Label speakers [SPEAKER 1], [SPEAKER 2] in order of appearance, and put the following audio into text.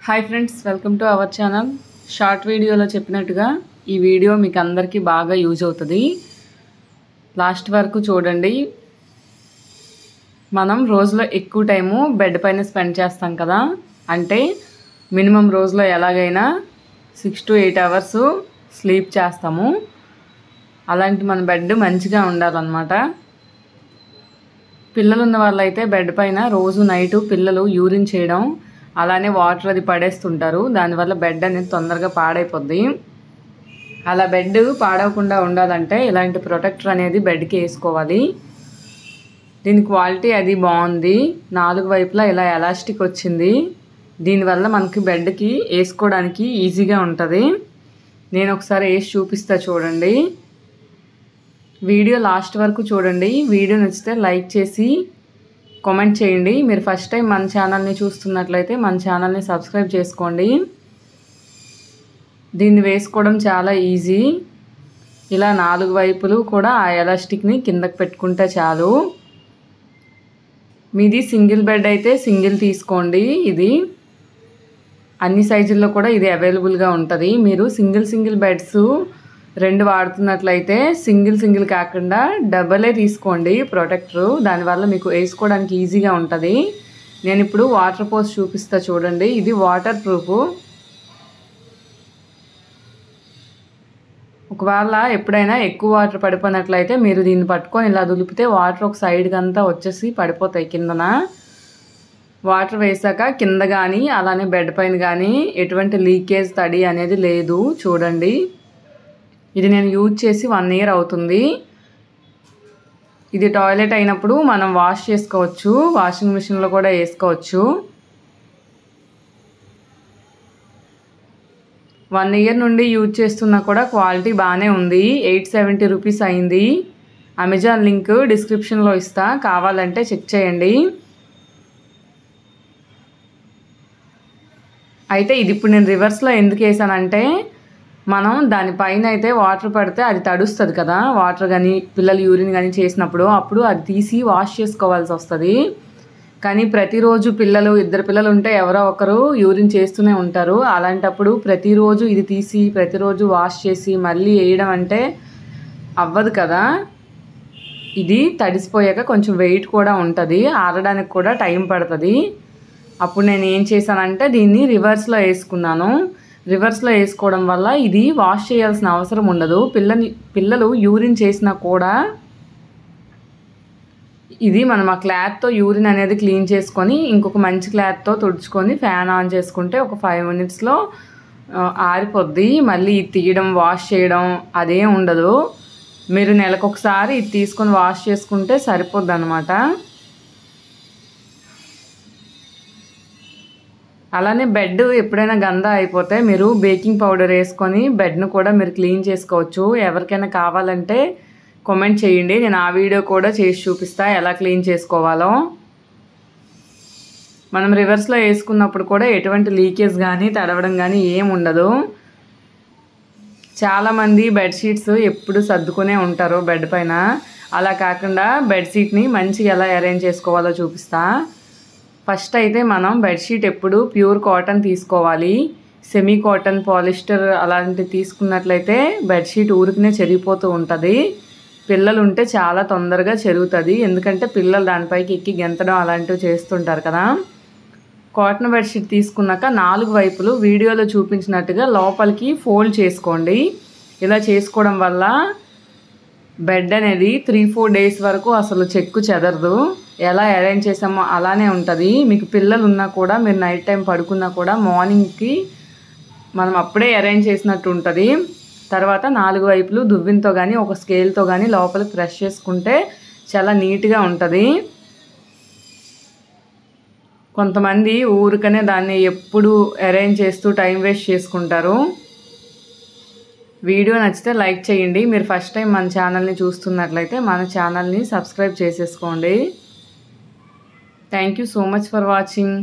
[SPEAKER 1] Hi friends, welcome to our channel. Short వీడియోలో చెప్పినట్టుగా ఈ వీడియో మీకు అందరికీ బాగా యూజ్ అవుతుంది. లాస్ట్ వరకు చూడండి. మనం రోజులో ఎక్కువ టైము బెడ్ పైన స్పెండ్ చేస్తాం కదా, అంటే మినిమం రోజులో ఎలాగైనా 6 to 8 అవర్స్ స్లీప్ చేస్తాము. అలాంటి మన బెడ్ మంచిగా ఉండాలన్నమాట. పిల్లలు ఉన్న వాళ్ళైతే బెడ్ పైన రోజు నైటు పిల్లలు యూరిన్ చేయడం, అలానే వాటర్ అది పడేస్తుంటారు. దానివల్ల బెడ్ అనేది తొందరగా పాడైపోద్ది. అలా బెడ్ పాడవకుండా ఉండాలంటే ఇలాంటి ప్రొటెక్టర్ అనేది బెడ్కి వేసుకోవాలి. దీని క్వాలిటీ అది బాగుంది. 4 వైపులా ఇలా ఎలాస్టిక్ వచ్చింది. దీనివల్ల మనకి బెడ్కి వేసుకోవడానికి ఈజీగా ఉంటుంది. నేను ఒకసారి వేసి చూపిస్తా చూడండి. వీడియో లాస్ట్ వరకు చూడండి. వీడియో నచ్చితే లైక్ చేసి కామెంట్ చేయండి. మీరు ఫస్ట్ టైం మన ఛానల్ని చూస్తున్నట్లయితే మన ఛానల్ని సబ్స్క్రైబ్ చేసుకోండి. దీన్ని వేసుకోవడం చాలా ఈజీ. ఇలా 4 వైపులు కూడా ఆ ఎలాస్టిక్ని కిందకి పెట్టుకుంటే చాలు. మీది సింగిల్ బెడ్ అయితే సింగిల్ తీసుకోండి. ఇది అన్ని సైజుల్లో కూడా ఇది అవైలబుల్గా ఉంటుంది. మీరు సింగిల్ బెడ్స్ 2 వాడుతున్నట్లయితే సింగిల్ కాకుండా డబలే తీసుకోండి ప్రొటెక్టరు. దానివల్ల మీకు వేసుకోవడానికి ఈజీగా ఉంటుంది. నేను ఇప్పుడు వాటర్ పోసి చూపిస్తా చూడండి. ఇది వాటర్ ప్రూఫ్. ఒకవేళ ఎప్పుడైనా ఎక్కువ వాటర్ పడిపోయినట్లయితే మీరు దీన్ని పట్టుకొని ఇలా దులిపితే వాటర్ ఒక సైడ్కి అంతా వచ్చేసి పడిపోతాయి కిందన. వాటర్ వేసాక కింద కానీ అలానే బెడ్ పైన కానీ ఎటువంటి లీకేజ్ తడి అనేది లేదు. చూడండి, ఇది నేను యూజ్ చేసి 1 year అవుతుంది. ఇది టాయిలెట్ అయినప్పుడు మనం వాష్ చేసుకోవచ్చు. వాషింగ్ మిషన్లో కూడా వేసుకోవచ్చు. 1 year నుండి యూజ్ చేస్తున్నా కూడా క్వాలిటీ బాగానే ఉంది. 870 రూపీస్ అయింది. అమెజాన్ లింక్ డిస్క్రిప్షన్లో ఇస్తా, కావాలంటే చెక్ చేయండి. అయితే ఇది ఇప్పుడు నేను రివర్స్లో ఎందుకు వేసానంటే, మనం దానిపైన అయితే వాటర్ పడితే అది తడుస్తుంది కదా, వాటర్ కానీ పిల్లలు యూరిన్ కానీ చేసినప్పుడు అప్పుడు అది తీసి వాష్ చేసుకోవాల్సి వస్తుంది. కానీ ప్రతిరోజు ఇద్దరు పిల్లలు ఉంటే ఎవరో ఒకరు యూరిన్ చేస్తూనే ఉంటారు. అలాంటప్పుడు ప్రతిరోజు ఇది తీసి ప్రతిరోజు వాష్ చేసి మళ్ళీ వేయడం అంటే అవ్వదు కదా. ఇది తడిసిపోయాక కొంచెం వెయిట్ కూడా ఉంటుంది, ఆరడానికి కూడా టైం పడుతుంది. అప్పుడు నేను ఏం చేశానంటే దీన్ని రివర్స్లో వేసుకున్నాను. రివర్స్లో వేసుకోవడం వల్ల ఇది వాష్ చేయాల్సిన అవసరం ఉండదు. పిల్లలు యూరిన్ చేసినా కూడా ఇది మనం ఆ క్లాత్తో యూరిన్ అనేది క్లీన్ చేసుకొని ఇంకొక మంచి క్లాత్తో తుడుచుకొని ఫ్యాన్ ఆన్ చేసుకుంటే ఒక 5 minutesలో ఆరిపోద్ది. మళ్ళీ ఇది తీయడం వాష్ చేయడం అదేం ఉండదు. మీరు నెలకొకసారి ఇది తీసుకొని వాష్ చేసుకుంటే సరిపోద్ది అన్నమాట. అలానే బెడ్ ఎప్పుడైనా గందా అయిపోతే మీరు బేకింగ్ పౌడర్ వేసుకొని బెడ్ను కూడా మీరు క్లీన్ చేసుకోవచ్చు. ఎవరికైనా కావాలంటే కామెంట్ చేయండి. నేను ఆ వీడియో కూడా చేసి చూపిస్తా ఎలా క్లీన్ చేసుకోవాలో. మనం రివర్స్లో వేసుకున్నప్పుడు కూడా ఎటువంటి లీకేజ్ కానీ తడవడం కానీ ఏం ఉండదు. చాలామంది బెడ్షీట్స్ ఎప్పుడు సర్దుకునే ఉంటారు బెడ్ పైన. అలా కాకుండా బెడ్షీట్ని మంచిగా ఎలా అరేంజ్ చేసుకోవాలో చూపిస్తా. ఫస్ట్ అయితే మనం బెడ్షీట్ ఎప్పుడు ప్యూర్ కాటన్ తీసుకోవాలి. సెమీ కాటన్, పాలిస్టర్ అలాంటివి తీసుకున్నట్లయితే బెడ్షీట్ ఊరికనే చెరిగిపోతూ ఉంటుంది. పిల్లలు ఉంటే చాలా తొందరగా చెరుగుతుంది, ఎందుకంటే పిల్లలు దానిపైకి ఎక్కి గెంతడం అలాంటివి చేస్తుంటారు కదా. కాటన్ బెడ్షీట్ తీసుకున్నాక 4 వైపులు వీడియోలో చూపించినట్టుగా లోపలికి ఫోల్డ్ చేసుకోండి. ఇలా చేసుకోవడం వల్ల బెడ్ అనేది 3-4 days వరకు అసలు చెక్కు చెదరదు. ఎలా అరేంజ్ చేసామో అలానే ఉంటుంది. మీకు పిల్లలు ఉన్నా కూడా మీరు నైట్ టైం పడుకున్నా కూడా మార్నింగ్కి మనం అప్పుడే అరేంజ్ చేసినట్టు ఉంటుంది. తర్వాత 4 వైపులు దువ్వినతో కానీ ఒక స్కేల్తో కానీ లోపలికి ప్రెస్ చేసుకుంటే చాలా నీట్గా ఉంటుంది. కొంతమంది ఊరికనే దాన్ని ఎప్పుడు అరేంజ్ చేస్తూ టైం వేస్ట్ చేసుకుంటారు. వీడియో నచ్చితే లైక్ చేయండి. మీరు ఫస్ట్ టైం మన ఛానల్ని చూస్తున్నట్లయితే మన ఛానల్ని సబ్స్క్రైబ్ చేసేసుకోండి. Thank you so much for watching.